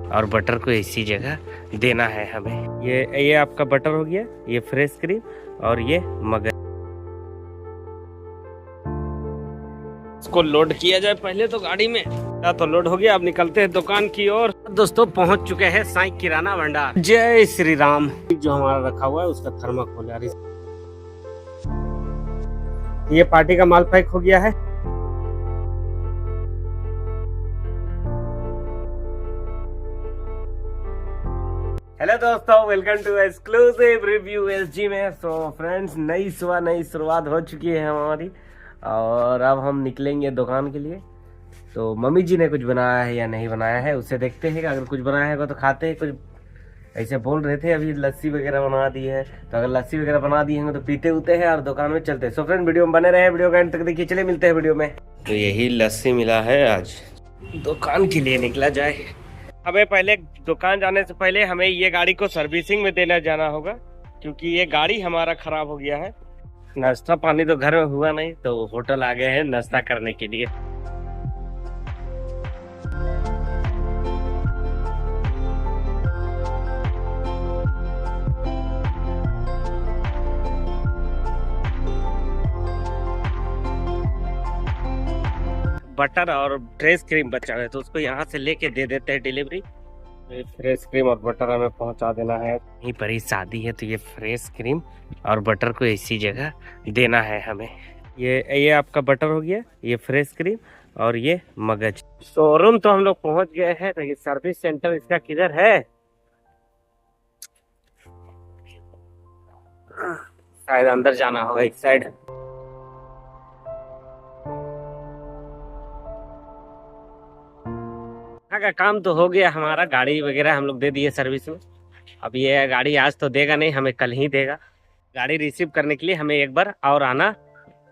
और बटर को इसी जगह देना है हमें। ये आपका बटर हो गया, ये फ्रेश क्रीम और ये मगज। इसको लोड किया जाए पहले तो गाड़ी में। तो लोड हो गया, अब निकलते हैं दुकान की ओर। दोस्तों पहुंच चुके हैं साईं किराना भंडार। जय श्री राम। जो हमारा रखा हुआ है उसका थर्माकोल यार, ये पार्टी का माल पैक हो गया है। हेलो दोस्तों, welcome to exclusive review SG में। सो फ्रेंड्स, नई शुरुआत हो चुकी है हमारी और अब हम निकलेंगे दुकान के लिए। तो मम्मी जी ने कुछ बनाया है या नहीं बनाया है उसे देखते हैं। अगर कुछ बनाया है तो खाते हैं। कुछ ऐसे बोल रहे थे अभी लस्सी वगैरह बना दी है, तो अगर लस्सी वगैरह बना दी है तो पीते उते हैं और दुकान में चलते हैं। सो फ्रेंड, वीडियो में बने रहे, वीडियो का एंड तक देखिए। चलिए मिलते हैं वीडियो में। तो यही लस्सी मिला है, आज दुकान के लिए निकला जाए। हमें पहले दुकान जाने से पहले हमें ये गाड़ी को सर्विसिंग में देना जाना होगा, क्योंकि ये गाड़ी हमारा खराब हो गया है। नाश्ता पानी तो घर में हुआ नहीं, तो होटल आ गए हैं नाश्ता करने के लिए। बटर और फ्रेश क्रीम बचा है, तो उसको यहाँ से लेके दे देते हैं डिलीवरी। फ्रेश क्रीम और बटर हमें पहुँचा देना है। यहीं पर ही शादी है, तो ये फ्रेश क्रीम और बटर को इसी जगह देना है हमें। ये आपका बटर हो गया, ये फ्रेश क्रीम और ये मगज। शोरूम तो हम लोग पहुँच गए हैं। तो ये सर्विस सेंटर इसका किधर है? शायद अंदर जाना होगा इस साइड। का काम तो हो गया हमारा, गाड़ी वगैरह हम लोग दे दिए सर्विस में। अब ये गाड़ी आज तो देगा नहीं, हमें कल ही देगा। गाड़ी रिसीव करने के लिए हमें एक बार और आना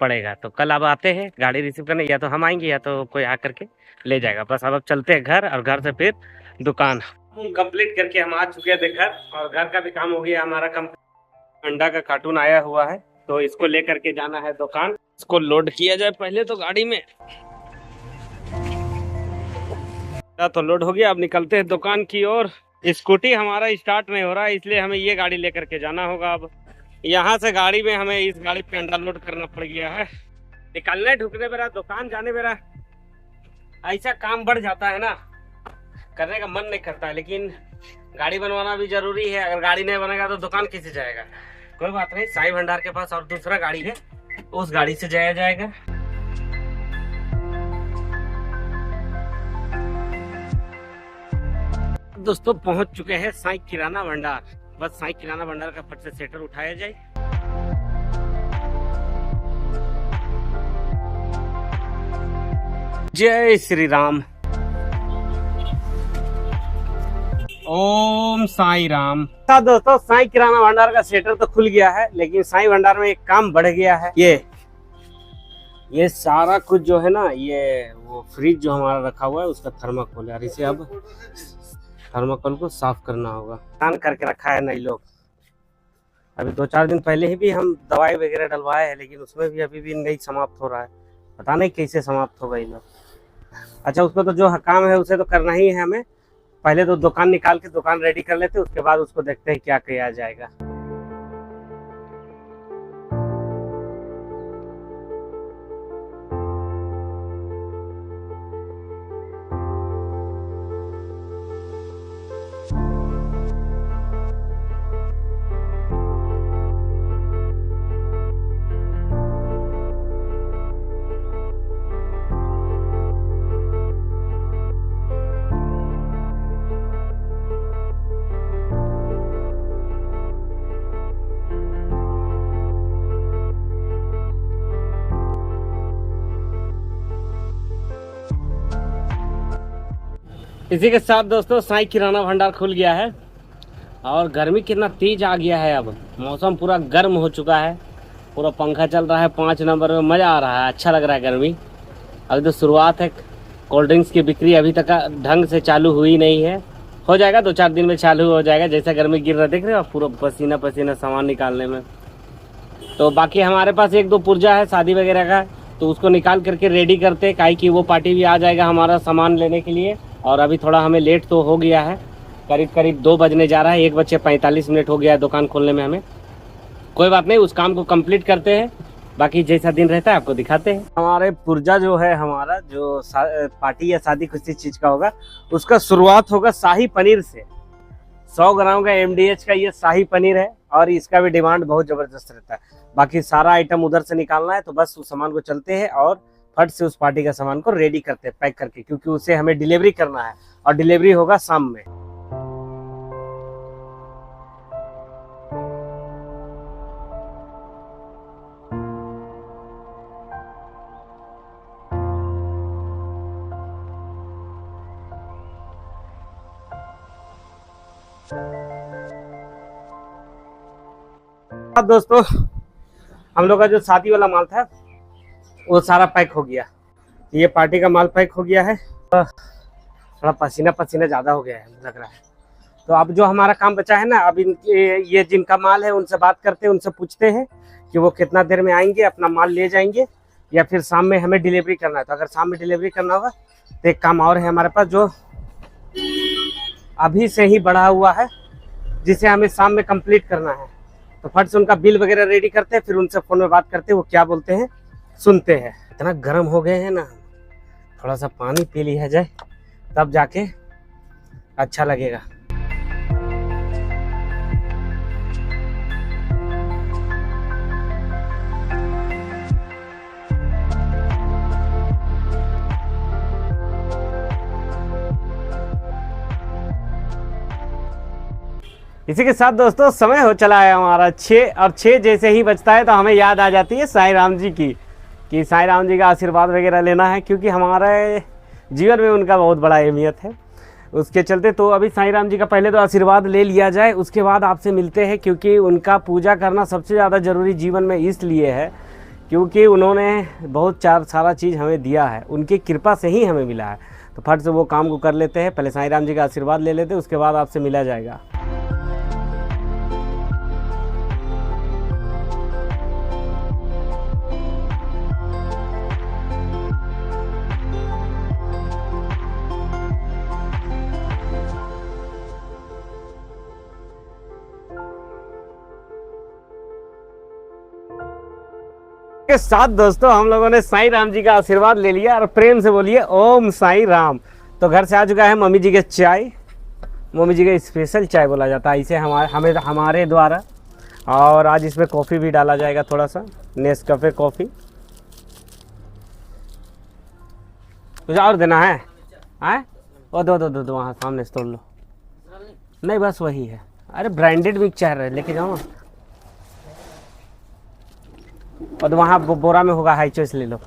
पड़ेगा। तो कल अब आते हैं गाड़ी रिसीव करने, या तो हम आएंगे या तो कोई आकर के ले जाएगा। बस अब चलते हैं घर, और घर से फिर दुकान कंप्लीट करके हम आ चुके थे घर। और घर का भी काम हो गया हमारा कंप्लीट। अंडा का कार्टून आया हुआ है, तो इसको लेकर के जाना है दुकान। इसको लोड किया जाए पहले तो गाड़ी में। तो लोड हो गया, अब निकलते हैं दुकान की ओर। स्कूटी हमारा स्टार्ट नहीं हो रहा है, इसलिए हमें ये गाड़ी लेकर के जाना होगा। अब यहाँ से गाड़ी में हमें इस गाड़ी पे अंडा लोड करना पड़ गया है। निकलने ढुकने मेरा, दुकान जाने मेरा, ऐसा काम बढ़ जाता है ना, करने का मन नहीं करता है। लेकिन गाड़ी बनवाना भी जरूरी है। अगर गाड़ी नहीं बनेगा तो दुकान कैसे जाएगा? कोई बात नहीं, साईं भंडार के पास और दूसरा गाड़ी है, उस गाड़ी से जाया जाएगा। दोस्तों पहुंच चुके हैं साईं किराना भंडार। बस साईं किराना भंडार का फट से सेटर उठाया जाए। जय श्री राम। ओम साईं राम। दोस्तों साईं किराना भंडार का सेटर तो खुल गया है, लेकिन साईं भंडार में एक काम बढ़ गया है। ये सारा कुछ जो है ना, ये वो फ्रिज जो हमारा रखा हुआ है उसका थर्माकोल यार, इसे अब थर्माकोल को साफ करना होगा। काम करके रखा है नई लोग। अभी 2-4 दिन पहले ही भी हम दवाई वगैरह डलवाए हैं, लेकिन उसमें भी अभी भी नहीं समाप्त हो रहा है। पता नहीं कैसे समाप्त होगा ये लोग। अच्छा, उसको तो जो काम है उसे तो करना ही है हमें। पहले तो दुकान निकाल के दुकान रेडी कर लेते, उसके बाद उसको देखते हैं क्या किया जाएगा। इसी के साथ दोस्तों साईं किराना भंडार खुल गया है। और गर्मी कितना तेज आ गया है। अब मौसम पूरा गर्म हो चुका है, पूरा पंखा चल रहा है 5 नंबर में, मज़ा आ रहा है, अच्छा लग रहा है गर्मी। अभी तो शुरुआत है। कोल्ड ड्रिंक्स की बिक्री अभी तक ढंग से चालू हुई नहीं है, हो जाएगा 2-4 दिन में चालू हो जाएगा। जैसा गर्मी गिर रहा देख रहे हो, पूरा पसीना पसीना सामान निकालने में। तो बाकी हमारे पास 1-2 पुर्जा है शादी वगैरह का, तो उसको निकाल करके रेडी करते, काहे कि वो पार्टी भी आ जाएगा हमारा सामान लेने के लिए। और अभी थोड़ा हमें लेट तो हो गया है, करीब करीब 2 बजने जा रहा है, 1:45 हो गया है दुकान खोलने में हमें। कोई बात नहीं, उस काम को कंप्लीट करते हैं, बाकी जैसा दिन रहता है आपको दिखाते हैं। हमारे पुर्जा जो है हमारा, जो पार्टी या शादी किसी चीज़ का होगा, उसका शुरुआत होगा शाही पनीर से। 100 ग्राम का MDH का ये शाही पनीर है और इसका भी डिमांड बहुत ज़बरदस्त रहता है। बाकी सारा आइटम उधर से निकालना है, तो बस उस सामान को चलते हैं और फट से उस पार्टी का सामान को रेडी करते हैं पैक करके, क्योंकि उसे हमें डिलीवरी करना है और डिलीवरी होगा शाम में। दोस्तों, हम लोग का जो शादी वाला माल था वो सारा पैक हो गया। ये पार्टी का माल पैक हो गया है। थोड़ा पसीना पसीना ज़्यादा हो गया है लग रहा है। तो अब जो हमारा काम बचा है ना, अब ये जिनका माल है उनसे बात करते हैं, उनसे पूछते हैं कि वो कितना देर में आएंगे, अपना माल ले जाएंगे या फिर शाम में हमें डिलीवरी करना है। तो अगर शाम में डिलीवरी करना होगा तो एक काम और है हमारे पास, जो अभी से ही बढ़ा हुआ है, जिसे हमें शाम में कंप्लीट करना है। तो फट से उनका बिल वगैरह रेडी करते हैं, फिर उनसे फ़ोन में बात करते हैं, वो क्या बोलते हैं सुनते हैं। इतना गर्म हो गए हैं ना, थोड़ा सा पानी पी लिया जाए तब जाके अच्छा लगेगा। इसी के साथ दोस्तों समय हो चला है हमारा 6, और 6 जैसे ही बजता है तो हमें याद आ जाती है साईं राम जी की, कि साईं राम जी का आशीर्वाद वगैरह लेना है, क्योंकि हमारे जीवन में उनका बहुत बड़ा अहमियत है। उसके चलते तो अभी साईं राम जी का पहले तो आशीर्वाद ले लिया जाए, उसके बाद आपसे मिलते हैं, क्योंकि उनका पूजा करना सबसे ज़्यादा ज़रूरी जीवन में इसलिए है क्योंकि उन्होंने बहुत सारा चीज़ हमें दिया है, उनकी कृपा से ही हमें मिला है। तो फट से वो काम को कर लेते हैं, पहले साईं राम जी का आशीर्वाद ले लेते हैं, उसके बाद आपसे मिला जाएगा। के साथ दोस्तों हम लोगों ने साईं राम जी का आशीर्वाद ले लिया, और प्रेम से बोलिए ओम साईं राम। तो घर से आ चुका है मम्मी जी के चाय, मम्मी जी का स्पेशल चाय बोला जाता है इसे हमारे द्वारा। और आज इसमें कॉफ़ी भी डाला जाएगा, थोड़ा सा नेस्कैफे कॉफ़ी। कुछ और देना है? आए वो दो वहाँ सामने से तोड़ लो। नहीं बस वही है। अरे ब्रांडेड भी चाय रहे, लेके जाओ ना। और वहाँ बोरा में होगा, हाई चॉइस ले लो।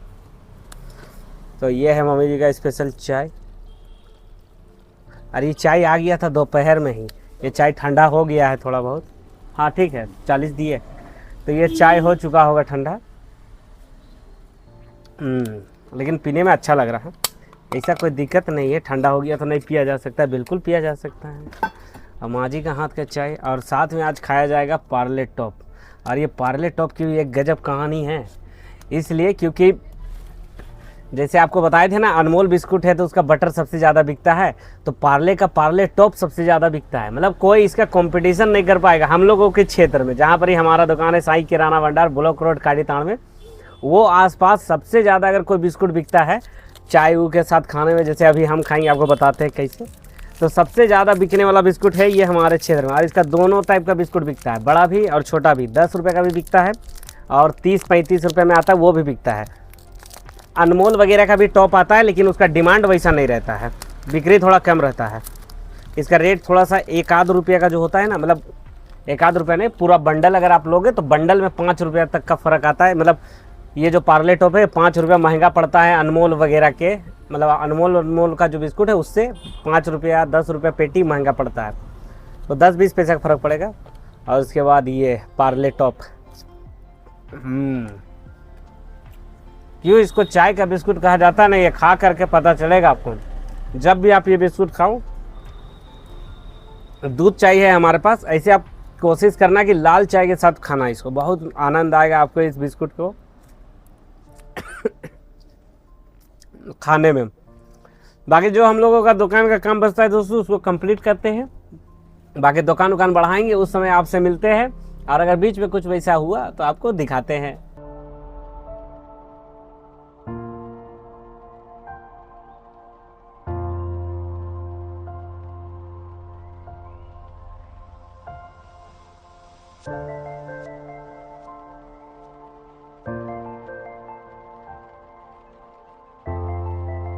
तो ये है मम्मी जी का स्पेशल चाय। अरे ये चाय आ गया था दोपहर में ही, ये चाय ठंडा हो गया है थोड़ा बहुत। हाँ ठीक है, 40 दिए। तो ये चाय हो चुका होगा ठंडा। लेकिन पीने में अच्छा लग रहा है, ऐसा कोई दिक्कत नहीं है। ठंडा हो गया तो नहीं पिया जा सकता, बिल्कुल पिया जा सकता है। अम्मा जी का हाथ का चाय, और साथ में आज खाया जाएगा पार्ले टॉप। और ये पार्ले टॉप की भी एक गजब कहानी है, इसलिए क्योंकि जैसे आपको बताए थे ना, अनमोल बिस्कुट है तो उसका बटर सबसे ज़्यादा बिकता है, तो पार्ले का पार्ले टॉप सबसे ज़्यादा बिकता है। मतलब कोई इसका कंपटीशन नहीं कर पाएगा हम लोगों के क्षेत्र में, जहाँ पर ही हमारा दुकान है साईं किराना भंडार, ब्लॉक रोड, कालीताड़ में। वो आसपास सबसे ज़्यादा अगर कोई बिस्कुट बिकता है चाय के साथ खाने में, जैसे अभी हम खाएंगे, आपको बताते हैं कैसे। तो सबसे ज़्यादा बिकने वाला बिस्कुट है ये हमारे क्षेत्र में। और इसका दोनों टाइप का बिस्कुट बिकता है, बड़ा भी और छोटा भी। 10 रुपये का भी बिकता है और 30-35 रुपये में आता है, वो भी बिकता है। अनमोल वगैरह का भी टॉप आता है, लेकिन उसका डिमांड वैसा नहीं रहता है, बिक्री थोड़ा कम रहता है। इसका रेट थोड़ा सा 1-आध रुपये का जो होता है ना, मतलब 1-आध रुपये नहीं, पूरा बंडल अगर आप लोगे तो बंडल में 5 रुपये तक का फ़र्क आता है। मतलब ये जो पार्ले टॉप है 5 रुपये महंगा पड़ता है अनमोल वगैरह के, मतलब अनमोल का जो बिस्कुट है उससे 5 रुपये या 10 रुपये पेटी महंगा पड़ता है, तो 10-20 पैसे का फ़र्क पड़ेगा। और उसके बाद ये पार्ले टॉप, क्यों इसको चाय का बिस्कुट कहा जाता है ना, ये खा करके पता चलेगा आपको। जब भी आप ये बिस्कुट खाओ, दूध चाहिए हमारे पास, ऐसे आप कोशिश करना कि लाल चाय के साथ खाना, इसको बहुत आनंद आएगा आपको इस बिस्कुट को। खाने में। बाकी जो हम लोगों का दुकान का काम बचता है दोस्तों उसको कंप्लीट करते हैं, बाकी दुकान बढ़ाएंगे उस समय आपसे मिलते हैं, और अगर बीच में कुछ वैसा हुआ तो आपको दिखाते हैं।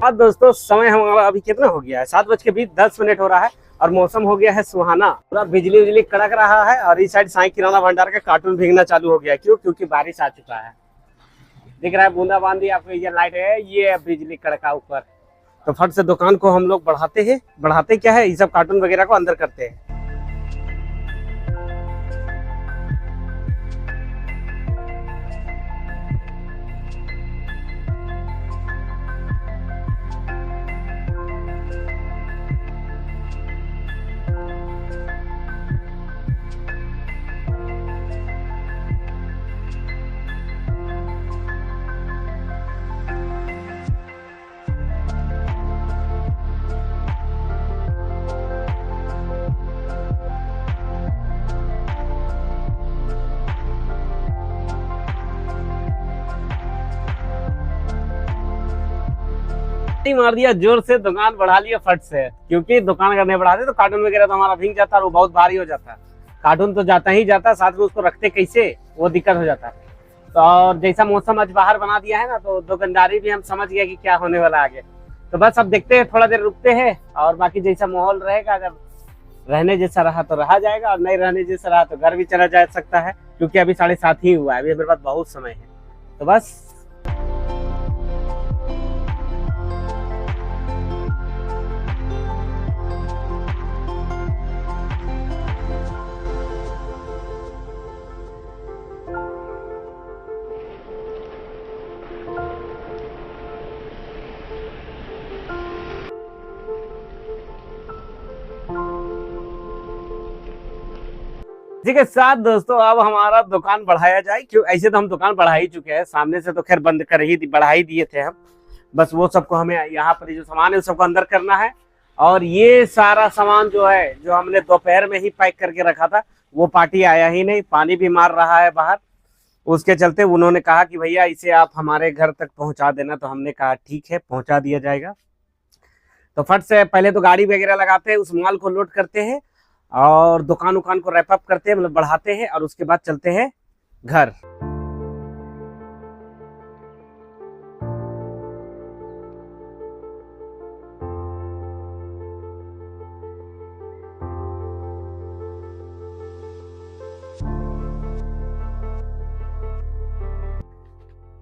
आज दोस्तों समय हमारा अभी कितना हो गया है, 7:20 हो रहा है और मौसम हो गया है सुहाना। पूरा बिजली कड़क रहा है और इस साइड साईं किराना भंडार का कार्टून भीगना चालू हो गया है। क्यों? क्योंकि बारिश आ चुका है। दिख रहा है बूंदाबांदी आपको, ये लाइट है, ये बिजली कड़का ऊपर। तो फट से दुकान को हम लोग बढ़ाते हैं। बढ़ाते क्या है, ये सब कार्टून वगैरह को अंदर करते हैं। मार दिया जोर से, दुकान बढ़ा लिया फट से, क्योंकि दुकान अगर नहीं बढ़ाते तो कार्टून वगैरह तो हमारा भीग जाता है और वो बहुत भारी हो जाता है। कार्टून तो जाता ही जाता, साथ में उसको रखते कैसे वो दिक्कत हो जाता है। तो और जैसा मौसम आज बाहर बना दिया है ना, तो दुकानदारी भी हम समझ गए कि क्या होने वाला आगे। तो बस अब देखते हैं, थोड़ा देर रुकते हैं और बाकी जैसा माहौल रहेगा, अगर रहने जैसा रहा तो रहा जाएगा और नहीं रहने जैसा रहा तो घर भी चला जा सकता है, क्योंकि अभी 7:30 ही हुआ है, अभी मेरे पास बहुत समय है। तो बस इसी के साथ दोस्तों अब हमारा दुकान बढ़ाया जाए। क्यों? ऐसे तो हम दुकान बढ़ा ही चुके हैं, सामने से तो खैर बंद कर ही बढ़ा ही दिए थे हम। बस वो सबको हमें यहाँ पर जो सामान है उस सबको अंदर करना है। और ये सारा सामान जो है, जो हमने दोपहर में ही पैक करके रखा था, वो पार्टी आया ही नहीं, पानी भी मार रहा है बाहर। उसके चलते उन्होंने कहा कि भैया इसे आप हमारे घर तक पहुंचा देना। तो हमने कहा ठीक है, पहुंचा दिया जाएगा। तो फट से पहले तो गाड़ी वगैरह लगाते हैं, उस माल को लोड करते हैं और दुकान को रैप अप करते हैं, मतलब बढ़ाते हैं, और उसके बाद चलते हैं घर।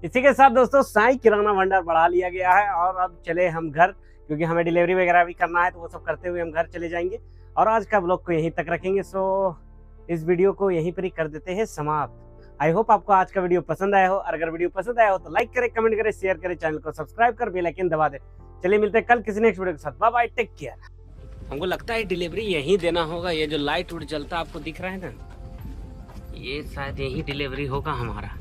इसी के साथ दोस्तों साईं किराना भंडार बढ़ा लिया गया है और अब चले हम घर, क्योंकि हमें डिलीवरी वगैरह भी करना है। तो वो सब करते हुए हम घर चले जाएंगे और आज का ब्लॉग को यहीं तक रखेंगे। सो इस वीडियो को यहीं पर ही कर देते हैं समाप्त। आई होप आपको आज का वीडियो पसंद आया हो, और अगर वीडियो पसंद आया हो तो लाइक करें, कमेंट करें, शेयर करें, चैनल को सब्सक्राइब कर बेल आइकन दबा दें। चलिए मिलते हैं कल किसी नेक्स्ट वीडियो के साथ। Bye bye, take care. हमको लगता है डिलीवरी यहीं देना होगा। ये जो लाइट उड़ जलता आपको दिख रहा है ना, ये शायद यही डिलीवरी होगा हमारा।